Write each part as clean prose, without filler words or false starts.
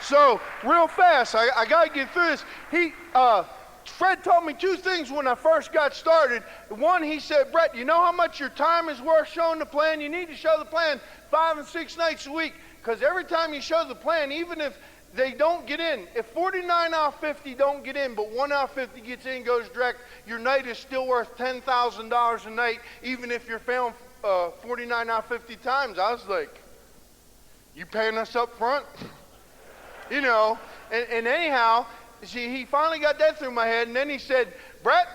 So real fast, I got to get through this. Fred told me two things when I first got started. One, he said, Brett, you know how much your time is worth showing the plan? You need to show the plan 5 and 6 nights a week, because every time you show the plan, even if they don't get in, if 49 out of 50 don't get in, but 1 out of 50 gets in, goes direct, your night is still worth $10,000 a night, even if you're failing 49 out of 50 times. I was like, you paying us up front? You know, and anyhow, see, he finally got that through my head, and then he said, Brett,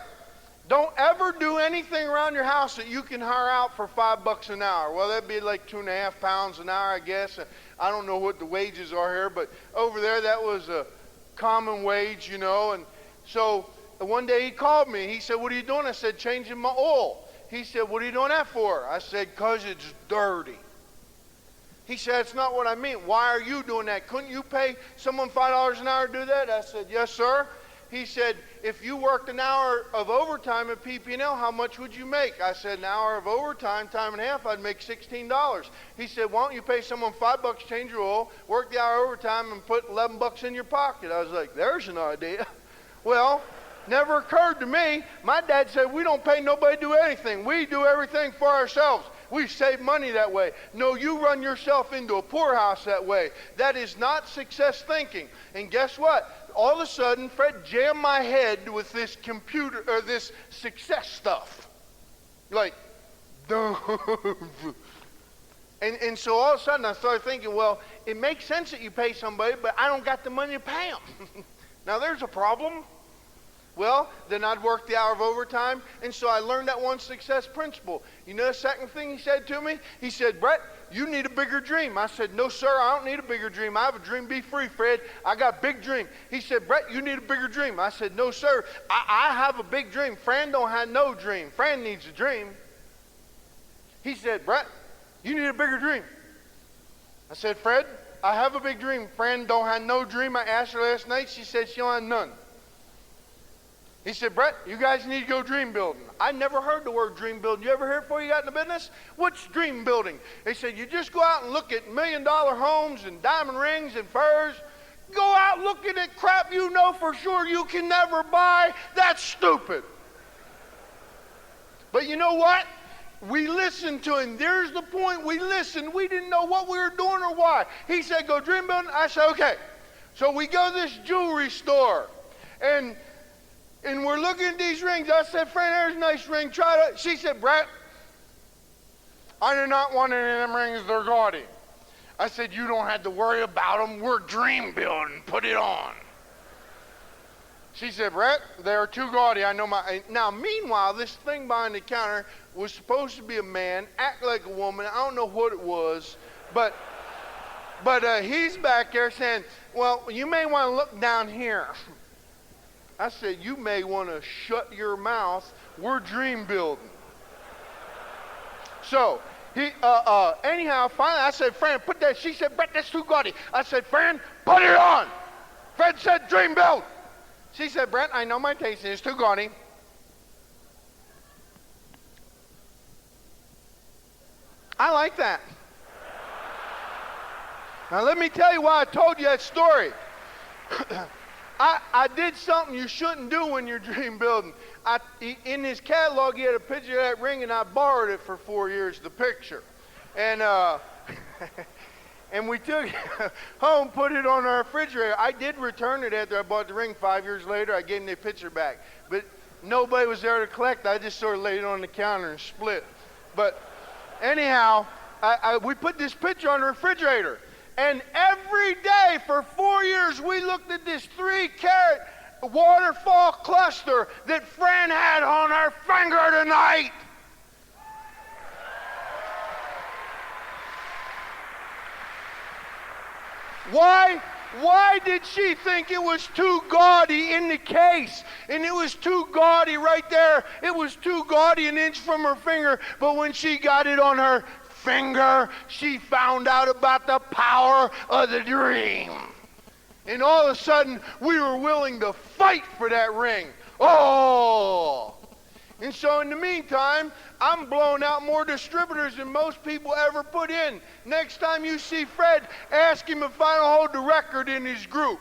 don't ever do anything around your house that you can hire out for $5 an hour. Well, that'd be like 2.5 pounds an hour, I guess. I don't know what the wages are here, but over there that was a common wage, you know. And so one day he called me. He said, what are you doing? I said, changing my oil. He said, what are you doing that for? I said, 'cause it's dirty. He said, that's not what I mean. Why are you doing that? Couldn't you pay someone $5 an hour to do that? I said, yes, sir. He said, if you worked an hour of overtime at PP&L, how much would you make? I said, an hour of overtime, time and a half, I'd make $16. He said, why don't you pay someone $5, change your oil, work the hour overtime, and put $11 in your pocket? I was like, there's an idea. Well, never occurred to me. My dad said, we don't pay nobody to do anything. We do everything for ourselves. We save money that way. No, you run yourself into a poorhouse that way. That is not success thinking. And guess what? All of a sudden, Fred jammed my head with this computer, or this success stuff. Like, and so all of a sudden I started thinking, well, it makes sense that you pay somebody, but I don't got the money to pay them. Now there's a problem. Well, then I'd work the hour of overtime, and so I learned that one success principle. You know the second thing he said to me? He said, Brett, you need a bigger dream. I said, no, sir, I don't need a bigger dream. I have a dream. Be free, Fred. I got a big dream. He said, Brett, you need a bigger dream. I said, no, sir, I have a big dream. Fran don't have no dream. Fran needs a dream. He said, Brett, you need a bigger dream. I said, Fred, I have a big dream. Fran don't have no dream. I asked her last night. She said she don't have none. He said, Brett, you guys need to go dream building. I never heard the word dream building. You ever heard it before you got in the business? What's dream building? He said, you just go out and look at $1 million homes and diamond rings and furs. Go out looking at crap you know for sure you can never buy. That's stupid. But you know what? We listened to him. There's the point. We listened. We didn't know what we were doing or why. He said, go dream building. I said, okay. So we go to this jewelry store. And we're looking at these rings. I said, Fran, there's a nice ring. Try it. She said, Brett, I do not want any of them rings. They're gaudy. I said, you don't have to worry about them. We're dream building. Put it on. She said, Brett, they're too gaudy. I know my... Now, meanwhile, this thing behind the counter was supposed to be a man, act like a woman. I don't know what it was. But he's back there saying, well, you may want to look down here. I said, you may want to shut your mouth. We're dream building. So, anyhow, finally I said, Fran, put that. She said, Brett, that's too gaudy. I said, Fran, put it on. Fred said, dream build. She said, Brett, I know my taste is too gaudy. I like that. Now, let me tell you why I told you that story. I did something you shouldn't do when you're dream building. In his catalog, he had a picture of that ring, and I borrowed it for 4 years, the picture. And and we took it home, put it on our refrigerator. I did return it after I bought the ring 5 years later. I gave him the picture back. But nobody was there to collect. I just sort of laid it on the counter and split. But anyhow, we put this picture on the refrigerator. And every day for 4 years, we looked at this 3-carat waterfall cluster that Fran had on her finger tonight. Why did she think it was too gaudy in the case? And it was too gaudy right there. It was too gaudy an inch from her finger. But when she got it on her finger, she found out about the power of the dream. And all of a sudden, we were willing to fight for that ring. Oh! And so in the meantime, I'm blowing out more distributors than most people ever put in. Next time you see Fred, ask him if I don't hold the record in his group.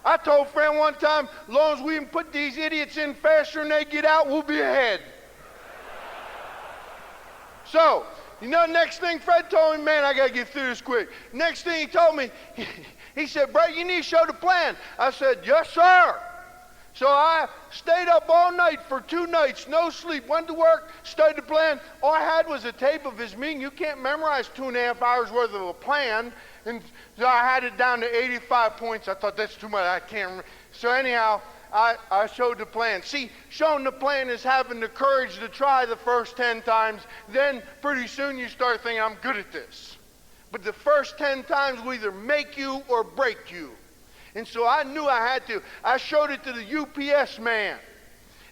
I told Fred one time, as long as we can put these idiots in faster than they get out, we'll be ahead. So, next thing Fred told me, man, I got to get through this quick. Next thing he told me, he said, Brett, you need to show the plan. I said, yes, sir. So I stayed up all night for 2 nights, no sleep, went to work, studied the plan. All I had was a tape of his meeting. You can't memorize 2.5 hours worth of a plan. And so I had it down to 85 points. I thought, that's too much, I can't remember. So anyhow, I showed the plan. See, showing the plan is having the courage to try the first 10 times. Then pretty soon you start thinking, I'm good at this. But the first 10 times will either make you or break you. And so I knew I had to. I showed it to the UPS man.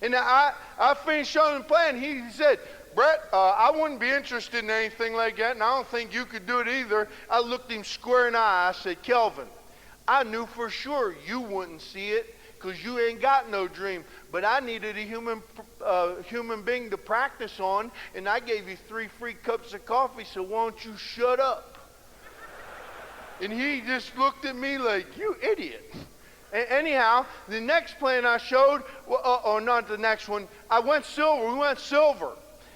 And I finished showing the plan. He said, Brett, I wouldn't be interested in anything like that, and I don't think you could do it either. I looked him square in the eye. I said, Kelvin, I knew for sure you wouldn't see it because you ain't got no dream. But I needed a human being to practice on, and I gave you 3 free cups of coffee, so won't you shut up? And he just looked at me like, you idiot. Anyhow, the next plan I showed, not the next one, I went silver. We went silver.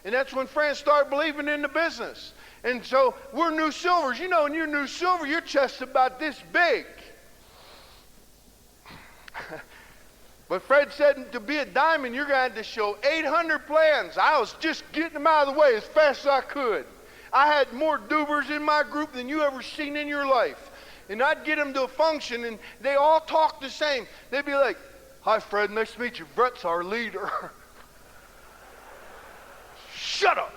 And that's when friends started believing in the business. And so we're new silvers. When you're new silver, your chest's about this big. But Fred said to be a diamond, you're going to have to show 800 plans. I was just getting them out of the way as fast as I could. I had more doobers in my group than you ever seen in your life. And I'd get them to a function, and they all talk the same. They'd be like, hi, Fred, nice to meet you. Brett's our leader. Shut up.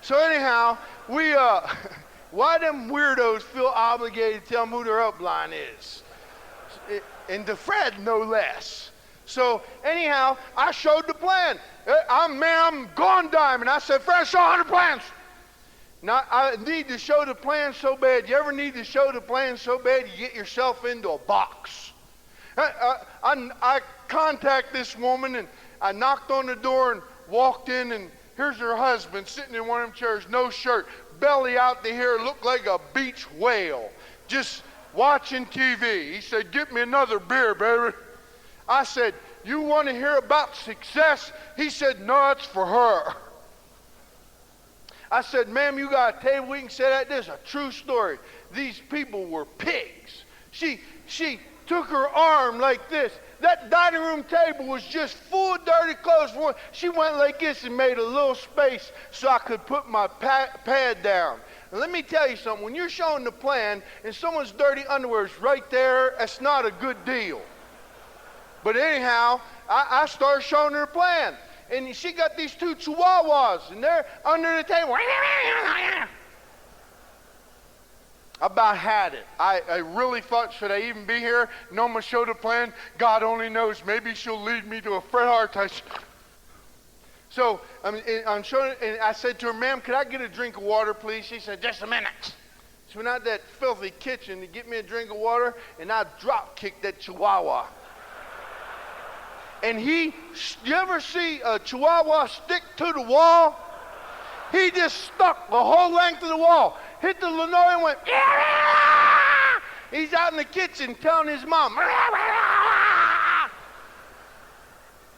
So anyhow, why them weirdos feel obligated to tell them who their upline is? And to Fred, no less. So anyhow, I showed the plan. I'm gone diamond. I said, Fred, show 100 plans. Now, I need to show the plan so bad. You ever need to show the plan so bad you get yourself into a box? I contact this woman, and I knocked on the door and walked in, and here's her husband sitting in one of them chairs, no shirt, belly out to here, looked like a beach whale, just watching TV. He said, get me another beer, baby. I said, you want to hear about success? He said, no, it's for her. I said, ma'am, you got a table we can sit at? This is a true story. These people were pigs. She took her arm like this. That dining room table was just full of dirty clothes. She went like this and made a little space so I could put my pad down. And let me tell you something. When you're showing the plan and someone's dirty underwear is right there, that's not a good deal. But anyhow, I started showing her the plan. And she got these 2 chihuahuas, and they're under the table. I about had it. I really thought, should I even be here? No one showed a plan. God only knows. Maybe she'll lead me to a Fred Hart. So I'm showing, and I said to her, ma'am, could I get a drink of water, please? She said, just a minute. She went out that filthy kitchen to get me a drink of water, and I drop kicked that chihuahua. And you ever see a chihuahua stick to the wall? He just stuck the whole length of the wall, hit the linoleum, went, he's out in the kitchen telling his mom.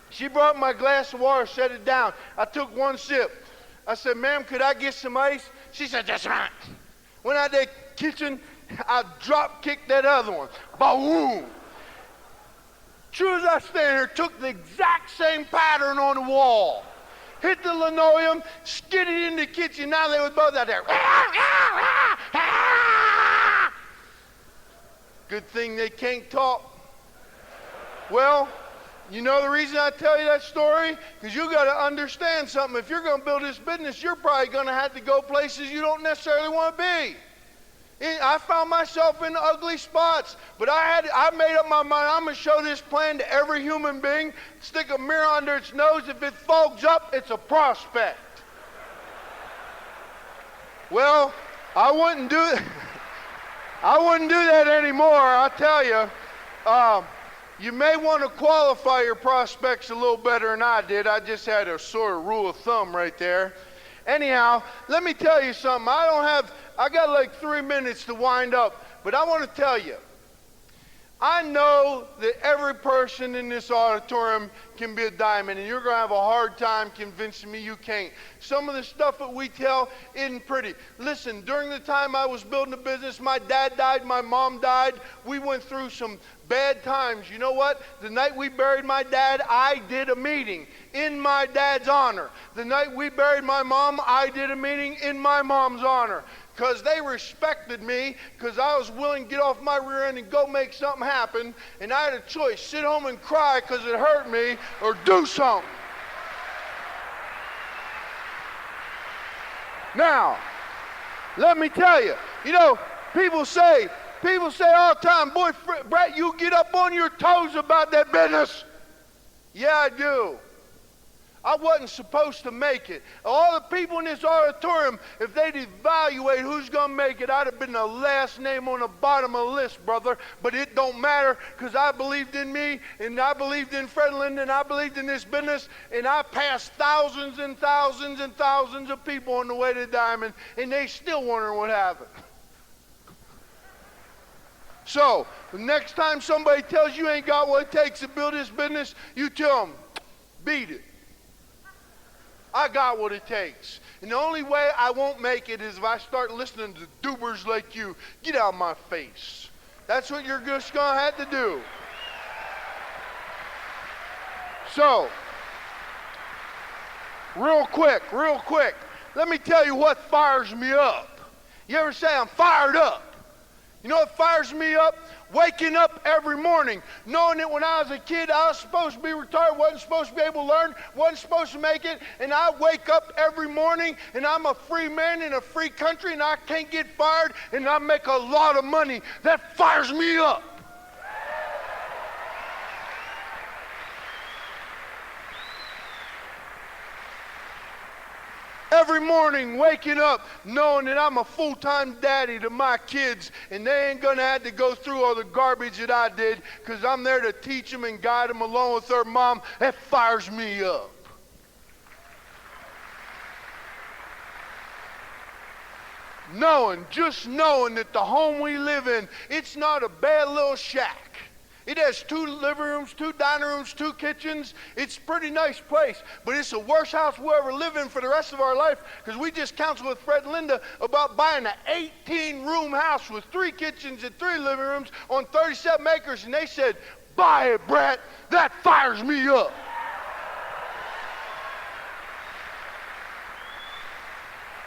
She brought my glass of water, set it down. I took 1 sip. I said, ma'am, could I get some ice? She said, just a minute. Went out the kitchen, I drop kicked that other one. Boom! True as I stand here, took the exact same pattern on the wall. Hit the linoleum, skidded in the kitchen. Now they were both out there. Good thing they can't talk. Well, you know the reason I tell you that story? Because you got to understand something. If you're going to build this business, you're probably going to have to go places you don't necessarily want to be. I found myself in ugly spots, but I made up my mind. I'm going to show this plan to every human being, stick a mirror under its nose. If it fogs up, it's a prospect. Well, I wouldn't do that anymore, I'll tell you. You may want to qualify your prospects a little better than I did. I just had a sort of rule of thumb right there. Anyhow, let me tell you something. I got like 3 minutes to wind up, but I want to tell you, I know that every person in this auditorium can be a diamond, and you're going to have a hard time convincing me you can't. Some of the stuff that we tell isn't pretty. Listen, during the time I was building a business, my dad died, my mom died. We went through some bad times. You know what? The night we buried my dad, I did a meeting in my dad's honor. The night we buried my mom, I did a meeting in my mom's honor. Because they respected me, because I was willing to get off my rear end and go make something happen, and I had a choice, sit home and cry because it hurt me, or do something. Now, let me tell you, people say all the time, boy, Brett, you get up on your toes about that business. Yeah, I do. I wasn't supposed to make it. All the people in this auditorium, if they'd evaluate who's going to make it, I'd have been the last name on the bottom of the list, brother. But it don't matter, because I believed in me, and I believed in Fred Linden, and I believed in this business, and I passed thousands and thousands and thousands of people on the way to Diamond, and they still wondering what happened. So, the next time somebody tells you ain't got what it takes to build this business, you tell them, beat it. I got what it takes. And the only way I won't make it is if I start listening to doobers like you. Get out of my face. That's what you're just going to have to do. So, real quick, let me tell you what fires me up. You ever say I'm fired up? You know what fires me up? Waking up every morning, knowing that when I was a kid, I was supposed to be retarded, wasn't supposed to be able to learn, wasn't supposed to make it, and I wake up every morning, and I'm a free man in a free country, and I can't get fired, and I make a lot of money. That fires me up. Every morning, waking up, knowing that I'm a full-time daddy to my kids, and they ain't going to have to go through all the garbage that I did, because I'm there to teach them and guide them along with their mom. That fires me up. Just knowing that the home we live in, it's not a bad little shack. It has 2 living rooms, 2 dining rooms, 2 kitchens. It's a pretty nice place, but it's the worst house we'll ever live in for the rest of our life, because we just counseled with Fred and Linda about buying an 18-room house with 3 kitchens and 3 living rooms on 37 acres, and they said, buy it, Brett. That fires me up.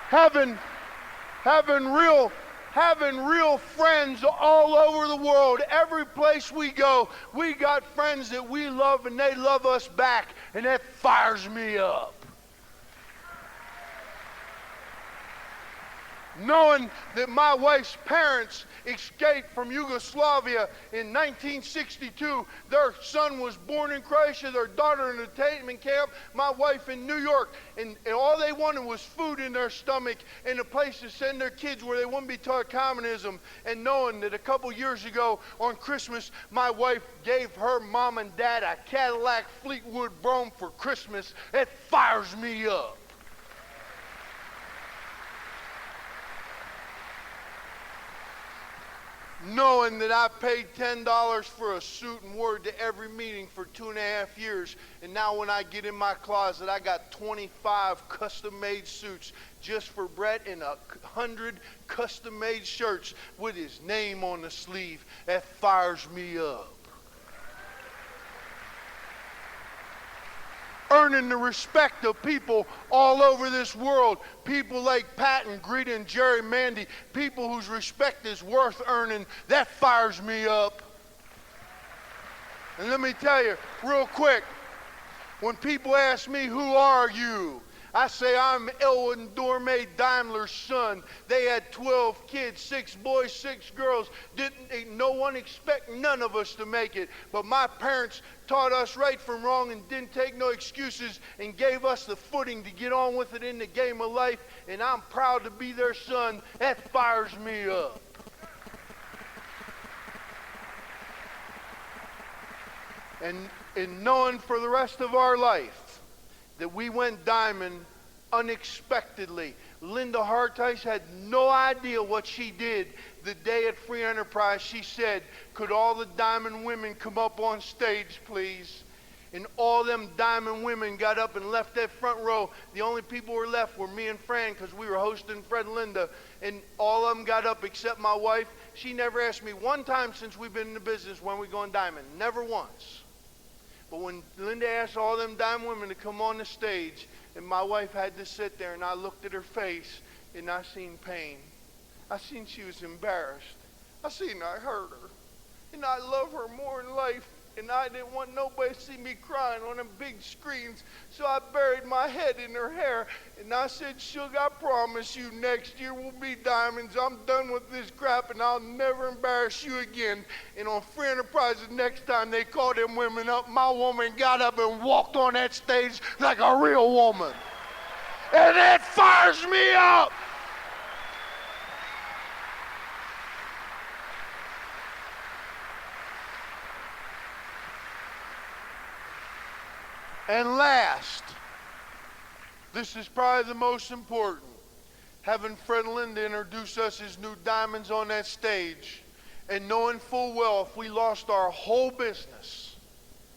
Having real friends all over the world. Every place we go, we got friends that we love and they love us back, and that fires me up. Knowing that my wife's parents escaped from Yugoslavia in 1962. Their son was born in Croatia, their daughter in a detainment camp, my wife in New York. And all they wanted was food in their stomach and a place to send their kids where they wouldn't be taught communism. And knowing that a couple years ago on Christmas, my wife gave her mom and dad a Cadillac Fleetwood Brougham for Christmas, it fires me up. Knowing that I paid $10 for a suit and wore it to every meeting for 2.5 years, and now when I get in my closet, I got 25 custom-made suits just for Brett and 100 custom-made shirts with his name on the sleeve. That fires me up. Earning the respect of people all over this world. People like Pat and Greta and Jerry Mandy. People whose respect is worth earning. That fires me up. And let me tell you real quick, when people ask me, who are you? I say, I'm Elwood and Dorme Daimler's son. They had 12 kids, 6 boys, 6 girls. No one expect none of us to make it. But my parents taught us right from wrong and didn't take no excuses and gave us the footing to get on with it in the game of life. And I'm proud to be their son. That fires me up. and knowing for the rest of our life that we went diamond unexpectedly. Linda Hartice had no idea what she did the day at Free Enterprise. She said, "Could all the diamond women come up on stage, please?" And all them diamond women got up and left that front row. The only people who were left were me and Fran, because we were hosting Fred and Linda. And all of them got up except my wife. She never asked me one time since we've been in the business when we going diamond. Never once. But when Linda asked all them diamond women to come on the stage, and my wife had to sit there, and I looked at her face, and I seen pain. I seen she was embarrassed. I seen I hurt her. And I love her more than life. And I didn't want nobody to see me crying on them big screens. So I buried my head in her hair. And I said, "Sugar, I promise you next year we'll be diamonds. I'm done with this crap and I'll never embarrass you again." And on Free Enterprise, the next time they called them women up, my woman got up and walked on that stage like a real woman. And that fires me up. And last, this is probably the most important, having Fred and Linda introduce us as new diamonds on that stage, and knowing full well if we lost our whole business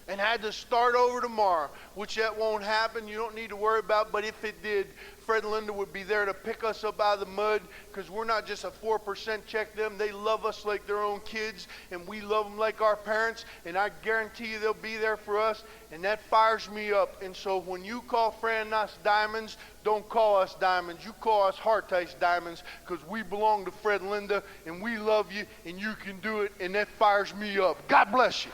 and had to start over tomorrow, which that won't happen, you don't need to worry about, but if it did, Fred and Linda would be there to pick us up out of the mud, because we're not just a 4% check to them. They love us like their own kids, and we love them like our parents, and I guarantee you they'll be there for us, and that fires me up. And so when you call Fran and us diamonds, don't call us diamonds. You call us Hartice diamonds, because we belong to Fred and Linda, and we love you, and you can do it, and that fires me up. God bless you.